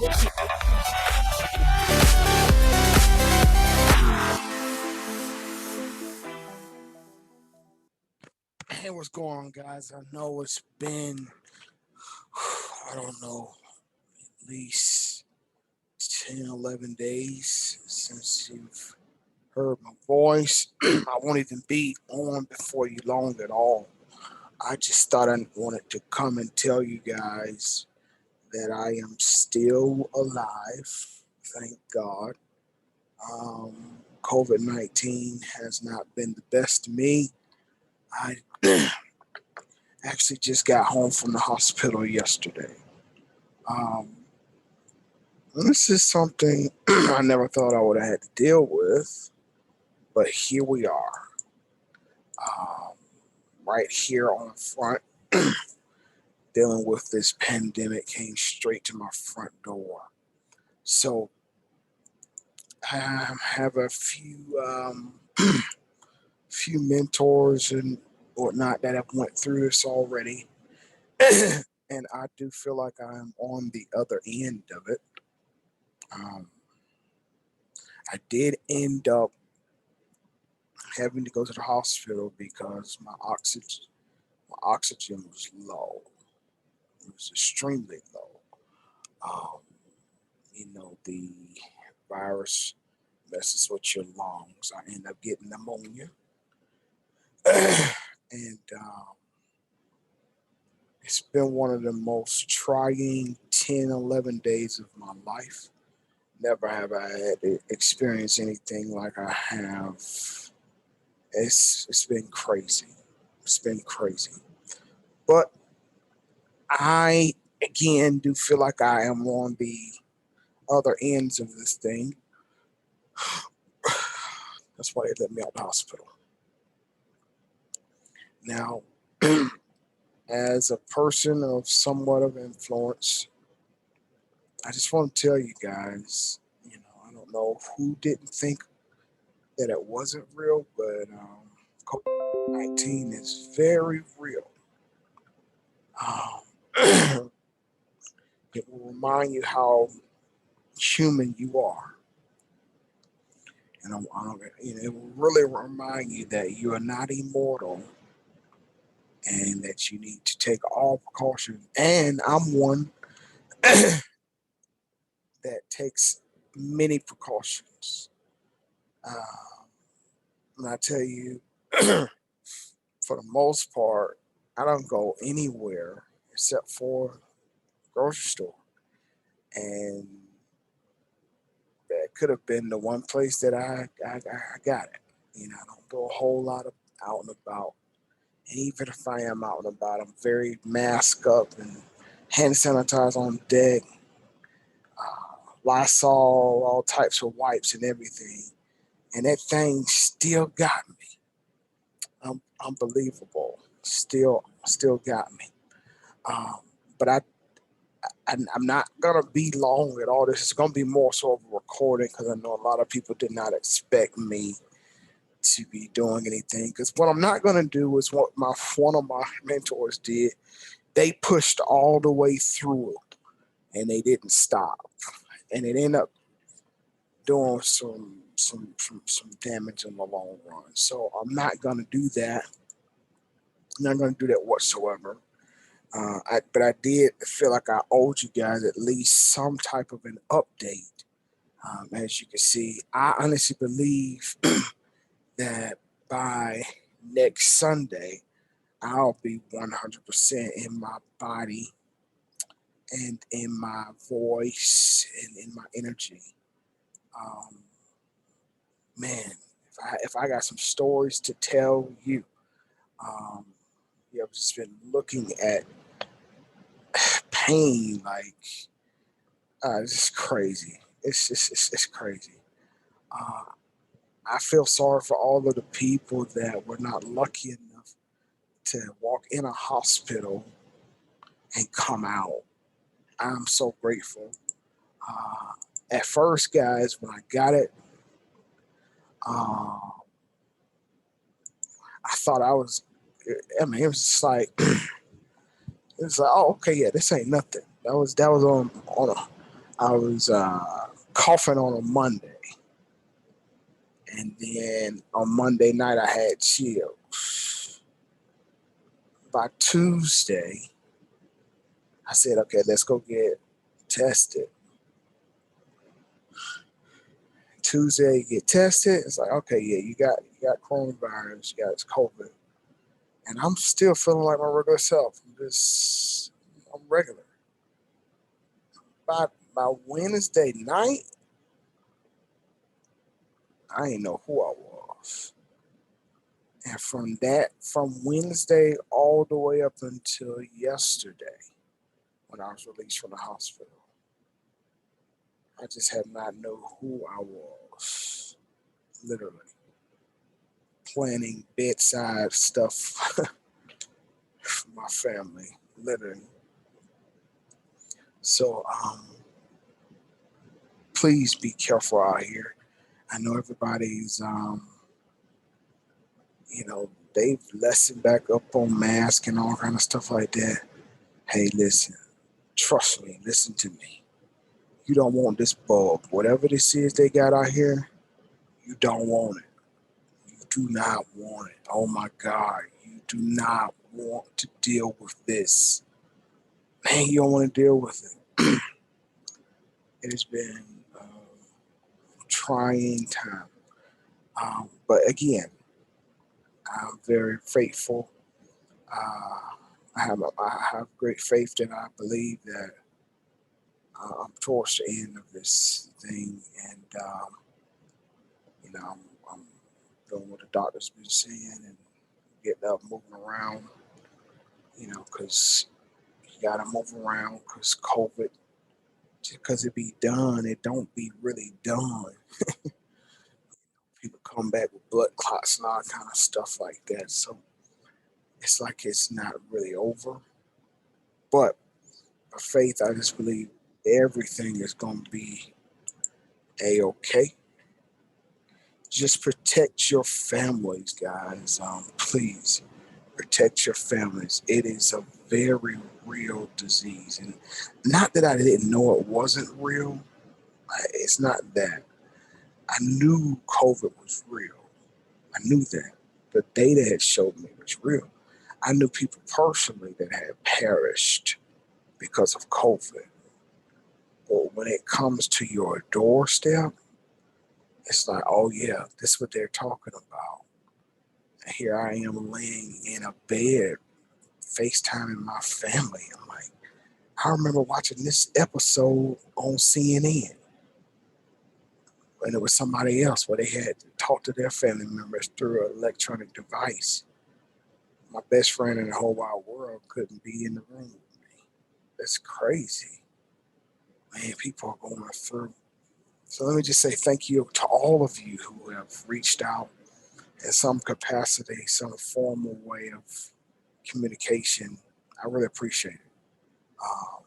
Hey, what's going on, guys? I know it's been, I don't know, at least 10, 11 days since you've heard my voice. I won't even be on before you long at all. I just thought I wanted to come and tell you guys that I am still alive. Thank God. COVID 19 has not been the best to me. I actually just got home from the hospital yesterday. Um, this is something I never thought I would have had to deal with, but here we are, um, right here on the front, dealing with this pandemic came straight to my front door. So I have a few mentors and whatnot that have went through this already, and I do feel like I'm on the other end of it. Um, I did end up having to go to the hospital because my oxygen was low. It was extremely low. Um, the virus messes with your lungs. I end up getting pneumonia, and it's been one of the most trying 10, 11 days of my life. Never have I had to experience anything like I have. It's been crazy. It's been crazy. But I again do feel like I am on the other ends of this thing. That's why they let me out of the hospital. Now, as a person of somewhat of influence, I just want to tell you guys, I don't know who didn't think that it wasn't real, but COVID-19 is very real. Um, it will remind you how human you are. And it will really remind you that you are not immortal and that you need to take all precautions. And I'm one that takes many precautions. Uh, and I tell you, for the most part, I don't go anywhere except for grocery store. And that could have been the one place that I got it. I don't go a whole lot of out and about. And even if I am out and about, I'm very masked up and hand sanitizer on deck, Lysol, all types of wipes and everything. And that thing still got me. Unbelievable. Still got me. Um, but I'm not gonna be long at all. This is gonna be more so of a recording because I know a lot of people did not expect me to be doing anything. Because what I'm not gonna do is what one of my mentors did. They pushed all the way through it, and they didn't stop, and it ended up doing some damage in the long run. So I'm not gonna do that. I'm not gonna do that whatsoever. But I did feel like I owed you guys at least some type of an update. As you can see, I honestly believe that by next Sunday, I'll be 100% in my body and in my voice and in my energy. Um, man, if I got some stories to tell you, um, I've just been looking at pain like it's just crazy. It's crazy. Uh, I feel sorry for all of the people that were not lucky enough to walk in a hospital and come out. I'm so grateful. Uh, at first, guys, when I got it, uh, I thought I was. I mean, it was just like it's like, oh, okay, yeah, this ain't nothing. That was on a. I was coughing on a Monday, and then on Monday night I had chills. By Tuesday, I said, okay, let's go get tested. Tuesday, you get tested. It's like, okay, yeah, you got coronavirus, you got COVID, and I'm still feeling like my regular self. I'm regular. By Wednesday night, I didn't know who I was. And from Wednesday all the way up until yesterday, when I was released from the hospital, I just had not known who I was. Literally planning bedside stuff for my family. Literally. So please be careful out here. I know everybody's they've lessened back up on masks and all kind of stuff like that. Hey, listen, trust me, listen to me. You don't want this bug. Whatever this is they got out here, you don't want it. You do not want it. Oh my God, you do not want to deal with this. Man, you don't want to deal with it. It has been a trying time. But again, I'm very faithful. I have great faith that I believe that I'm towards the end of this thing, and I'm doing what the doctor's been saying and getting up, moving around. Because you gotta move around because COVID. Just because it be done, it don't be really done. People come back with blood clots and all kind of stuff like that. So it's like it's not really over. But by faith, I just believe everything is going to be a-okay. Just protect your families, guys. Please protect your families. It is a very real disease. And not that I didn't know it wasn't real. It's not that. I knew COVID was real. I knew that. The data had showed me it was real. I knew people personally that had perished because of COVID. But when it comes to your doorstep, it's like, oh yeah, this is what they're talking about. And here I am laying in a bed, FaceTiming my family. I'm like, I remember watching this episode on CNN. And it was somebody else where they had to talk to their family members through an electronic device. My best friend in the whole wide world couldn't be in the room with me. That's crazy. Man, people are going through. So let me just say thank you to all of you who have reached out in some capacity, some formal way of communication. I really appreciate it.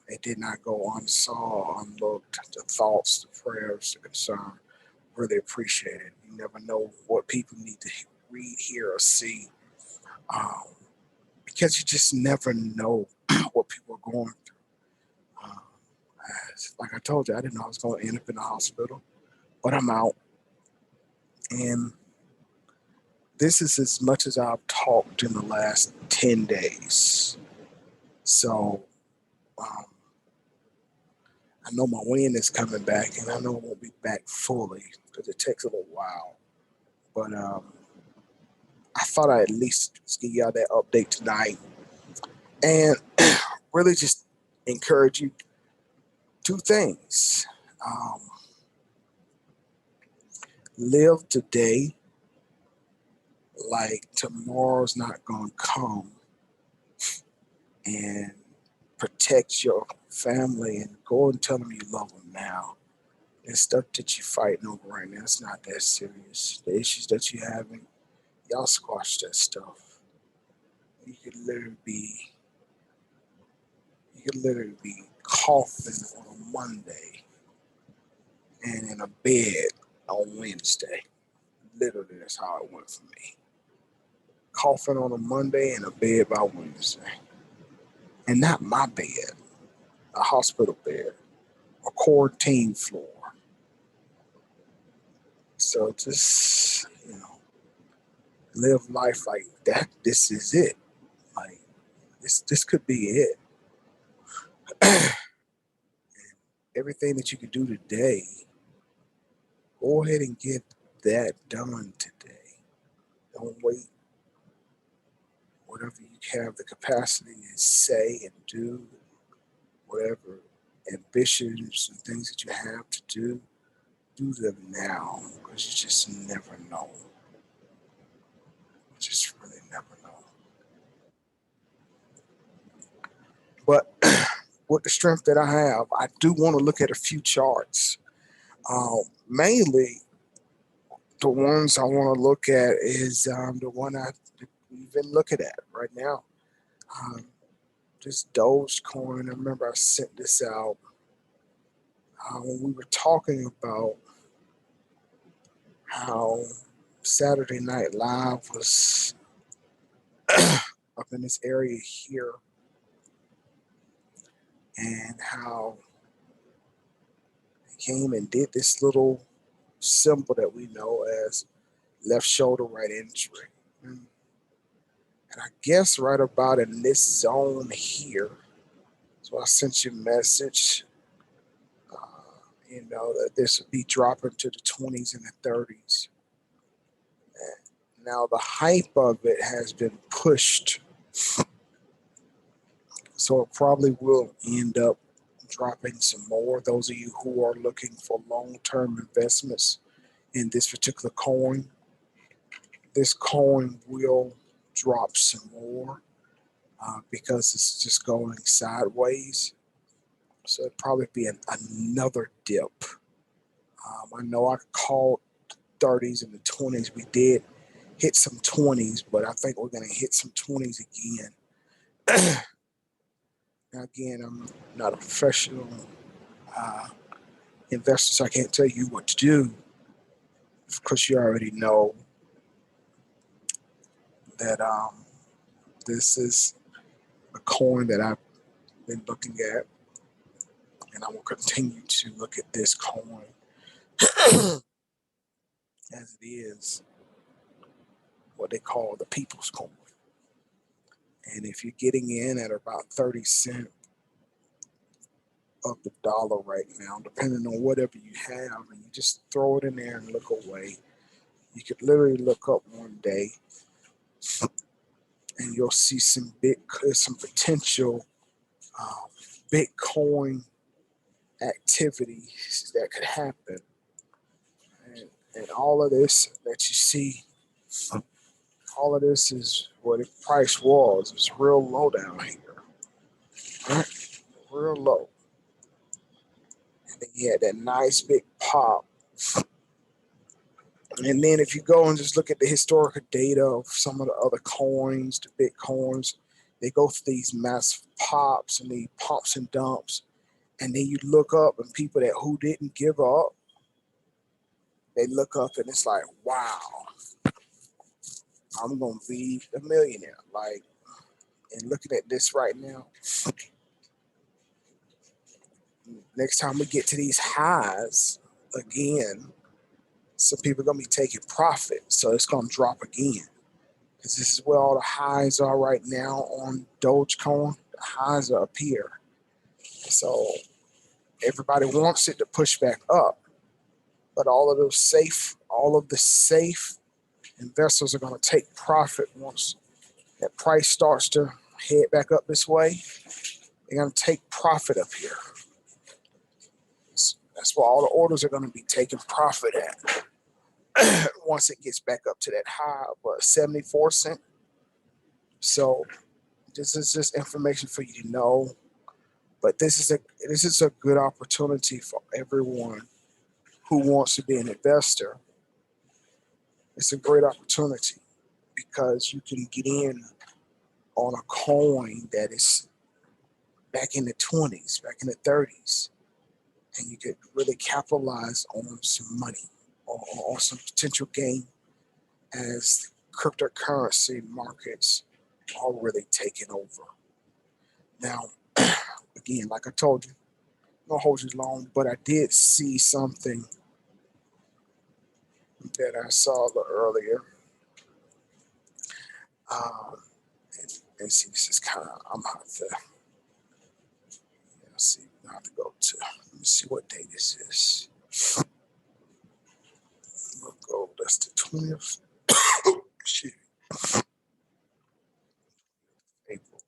It did not go unsaw, unlooked. The thoughts, the prayers, the concern. Really appreciate it. You never know what people need to read, hear, or see, um, because you just never know what people are going through. Um, like I told you, I didn't know I was going to end up in the hospital, but I'm out. And this is as much as I've talked in the last 10 days. So um, I know my wind is coming back, and I know it won't be back fully because it takes a little while. But I thought I'd at least give y'all that update tonight and really just encourage you two things. Um, Live today like tomorrow's not going to come, and protect your family and go and tell them you love them now. The stuff that you're fighting over right now, it's not that serious. The issues that you're having, y'all squash that stuff. You could literally be coughing on a Monday and in a bed on Wednesday. Literally, that's how it went for me. Coughing on a Monday and a bed by Wednesday. And not my bed, a hospital bed. a quarantine floor. So just, live life like that. This is it. Like this could be it. Everything that you can do today, go ahead and get that done today. Don't wait. Whatever you have the capacity to say and do, whatever ambitions and things that you have to do them now, because you just never know. You just really never know. But with the strength that I have, I do want to look at a few charts. Mainly, the ones I want to look at is the one we've been looking at right now. Um, this Dogecoin. I remember I sent this out when we were talking about how Saturday Night Live was up in this area here, and how they came and did this little symbol that we know as left shoulder, right entry. And I guess right about in this zone here, so I sent you a message, that this would be dropping to the 20s and the 30s. And now the hype of it has been pushed, so it probably will end up dropping some more. Those of you who are looking for long-term investments in this particular coin, this coin will drop some more because it's just going sideways. So it'd probably be another dip. I know I called 30s and the 20s. We did hit some 20s, but I think we're going to hit some 20s again. Now, again, I'm not a professional investor, so I can't tell you what to do. Of course, you already know that this is a coin that I've been looking at, and I will continue to look at this coin as it is what they call the people's coin. And if you're getting in at about 30 cents of the dollar right now, depending on whatever you have, and you just throw it in there and look away, you could literally look up one day and you'll see some potential Bitcoin activities that could happen. And all of this that you see, all of this is what the price was. It's real low down here. Right? Real low. And then you had that nice big pop. And then if you go and just look at the historical data of some of the other coins, the Bitcoins, they go through these massive pops and these pumps and dumps. And then you look up and people who didn't give up, they look up and it's like, wow, I'm going to be a millionaire. Like, and looking at this right now, next time we get to these highs again, some people are going to be taking profit. So it's going to drop again. Because this is where all the highs are right now on Dogecoin. The highs are up here. So everybody wants it to push back up. But all of the safe investors are going to take profit once that price starts to head back up this way. They're going to take profit up here. That's where all the orders are going to be taking profit at once it gets back up to that high of 74 cents. So this is just information for you to know. But this is a good opportunity for everyone who wants to be an investor. It's a great opportunity because you can get in on a coin that is back in the 20s, back in the 30s, and you could really capitalize on some money or some potential gain as cryptocurrency markets are really taking over. Now, again, like I told you, I'm gonna hold you long, but I did see something that I saw a little earlier. Um, and see, this is kind of, I'm gonna have to, see, I have to go to, let me see what day this is. We'll go, that's the 20th. Shit, April.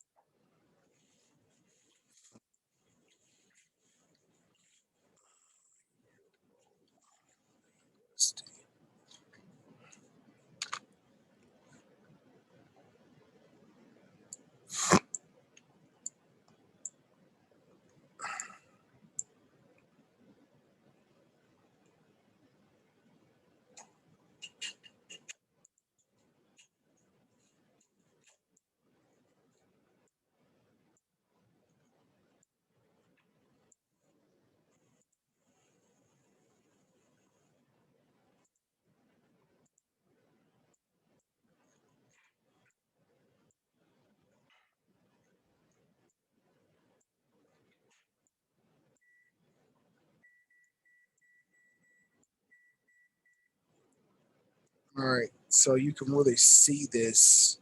All right, so you can really see this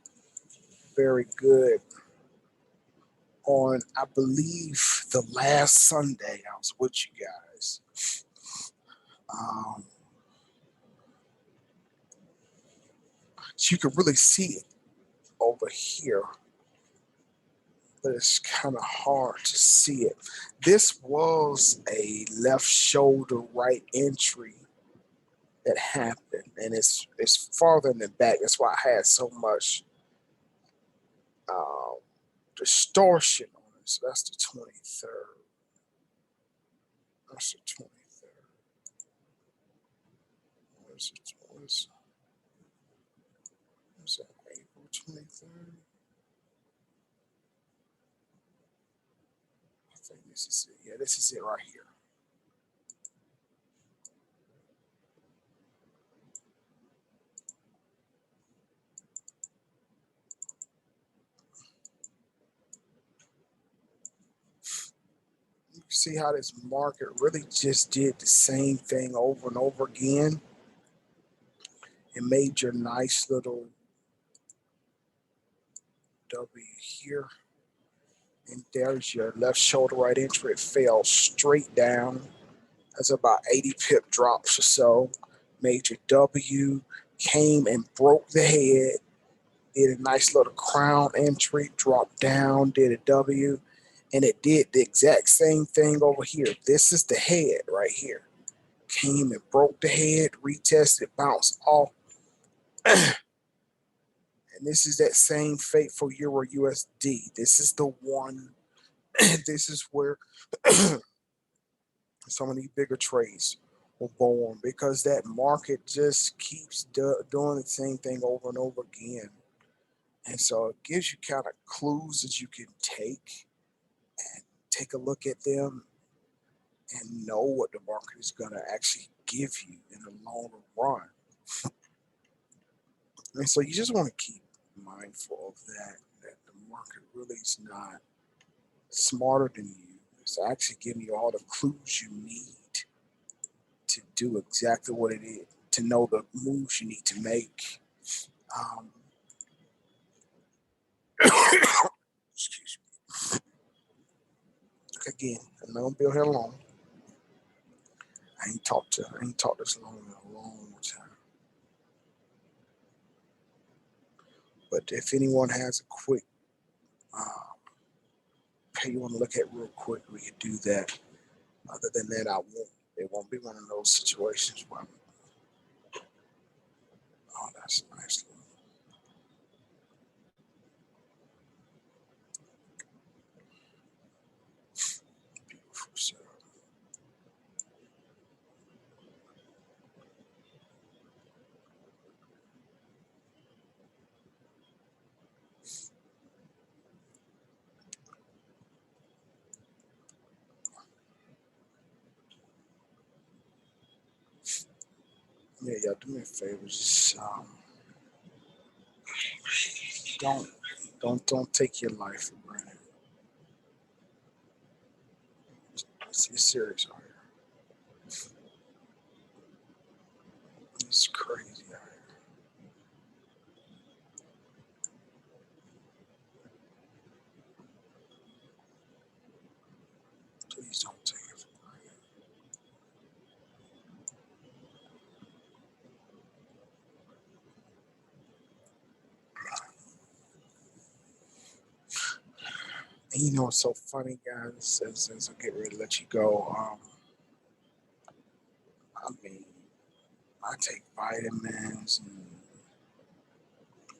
very good on, I believe, the last Sunday I was with you guys. Um, so you can really see it over here, but it's kind of hard to see it. This was a left shoulder right entry that happened, and it's farther in the back. That's why I had so much um, distortion on it. So that's the 23rd. That's the 23rd. Was that April 23rd? I think this is it. Yeah, this is it right here. You can see how this market really just did the same thing over and over again. It made your nice little W here. And there's your left shoulder right entry. It fell straight down. That's about 80 pip drops or so. Made your W, came and broke the head, did a nice little crown entry, dropped down, did a W, and it did the exact same thing over here. This is the head right here. Came and broke the head, retested, bounced off. And this is that same fate for Euro USD. This is the one. This is where some of these bigger trades were born, because that market just keeps doing the same thing over and over again. And so it gives you kind of clues that you can take a look at them and know what the market is going to actually give you in the longer run. And so you just want to keep mindful of that the market really is not smarter than you. It's actually giving you all the clues you need to do exactly what it is, to know the moves you need to make. Um, excuse me. Again, I'm not gonna be here long. I ain't talked this long in a long time. But if anyone has a quick pay you want to look at real quick, we can do that. Other than that, I won't. It won't be one of those situations where oh, that's nice. Beautiful. So, yeah, y'all do me a favor. Just don't don't take your life for granted. It's serious out here. It's crazy out here. Please don't take it for granted. And you know what's so funny, guys? As I get ready to let you go, I mean, I take vitamins and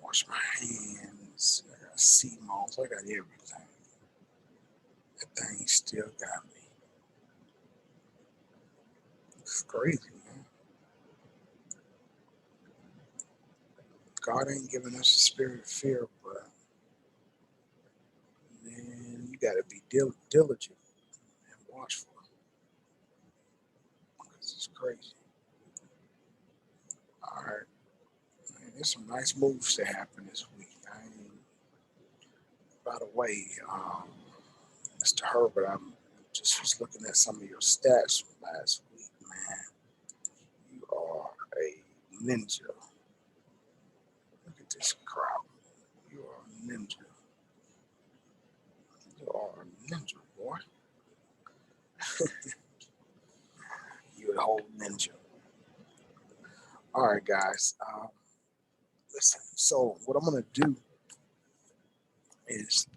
wash my hands. I got sea moss. I got everything. That thing still got me. It's crazy, man. God ain't giving us a spirit of fear, but man, you got to be diligent and watchful because it's crazy. All right, man, there's some nice moves that happened this week. By the way, Mr. Herbert, I'm just was looking at some of your stats from last week, man. You are a ninja. Look at this crowd. You are a ninja. You are a ninja, boy. You're a whole ninja. All right, guys. Listen. So what I'm gonna do is,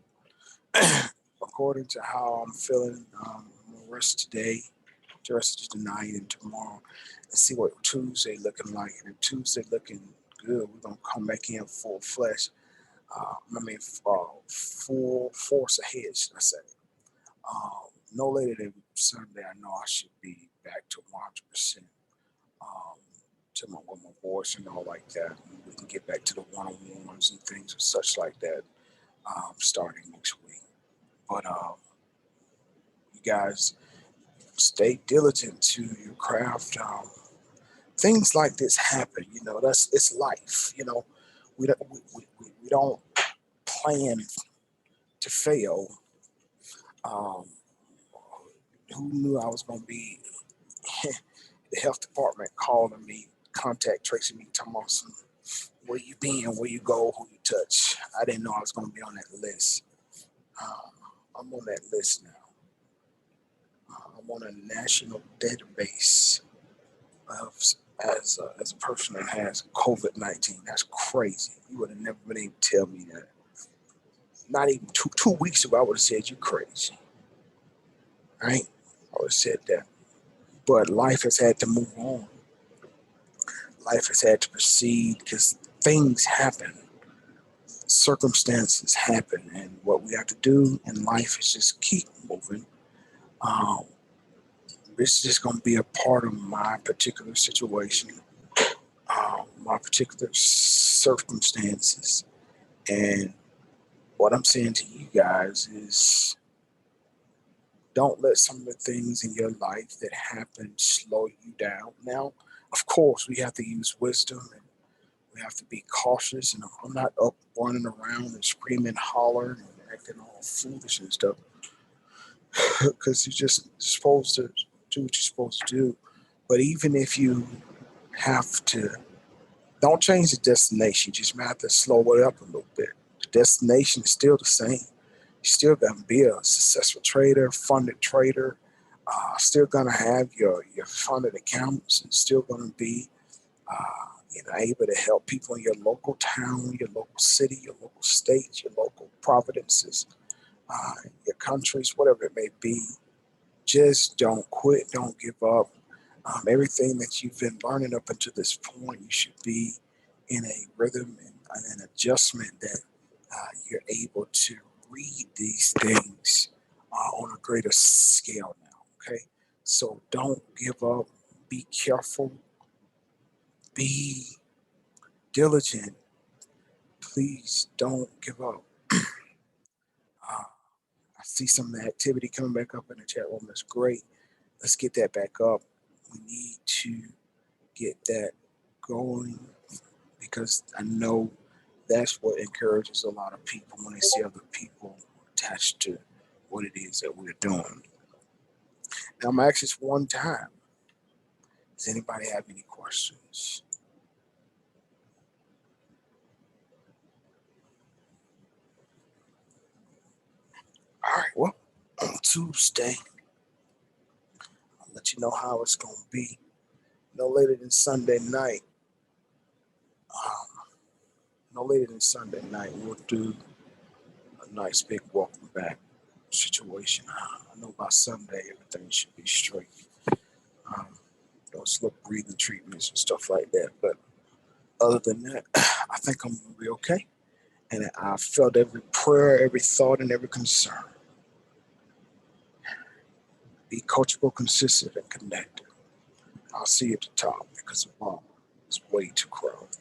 according to how I'm feeling, I'm gonna rest today, the rest of tonight and tomorrow, and see what Tuesday looking like. And if Tuesday looking good, we're gonna come back in full flesh. Full force ahead, should I say? No later than Sunday, I know I should be back to 100%. Um, to with my voice and all like that. And we can get back to the one-on-ones and things and such like that starting next week. But you guys stay diligent to your craft. Things like this happen. You know, that's it's life. You know, we don't plan to fail. Um, who knew I was going to be the health department calling me, contact tracing me, talking about some, where you been, where you go, who you touch. I didn't know I was going to be on that list. Um, I'm on that list now. I'm on a national database of as a person that has COVID-19. That's crazy. You would have never been able to tell me that. Not even two weeks ago, I would have said you crazy. Right? I would have said that. But life has had to move on. Life has had to proceed because things happen, circumstances happen, and what we have to do in life is just keep moving. Um, it's just going to be a part of my particular situation, my particular circumstances, and what I'm saying to you guys is don't let some of the things in your life that happen slow you down. Now, of course, we have to use wisdom and we have to be cautious. And I'm not up running around and screaming, hollering, and acting all foolish and stuff because you're just supposed to do what you're supposed to do. But even if you have to, don't change the destination. You just might have to slow it up a little bit. The destination is still the same. You're still going to be a successful trader, funded trader. Still going to have your funded accounts and still going to be able to help people in your local town, your local city, your local state, your local provinces, your countries, whatever it may be. Just don't quit, don't give up. Everything that you've been learning up until this point, you should be in a rhythm and an adjustment that you're able to read these things on a greater scale now. Okay, so don't give up. Be careful. Be diligent. Please don't give up. I see some of the activity coming back up in the chat room. That's great. Let's get that back up. We need to get that going because I know that's what encourages a lot of people when they see other people attached to what it is that we're doing. And I'm gonna ask this one time. Does anybody have any questions? All right, well, on Tuesday, I'll let you know how it's gonna be. No later than Sunday night. Um, no later than Sunday night, we'll do a nice big welcome back situation. I know by Sunday everything should be straight. Um, slow breathing treatments and stuff like that. But other than that, I think I'm gonna be okay. And I felt every prayer, every thought, and every concern. Be coachable, consistent, and connected. I'll see you at the top because the ball is way too crowded.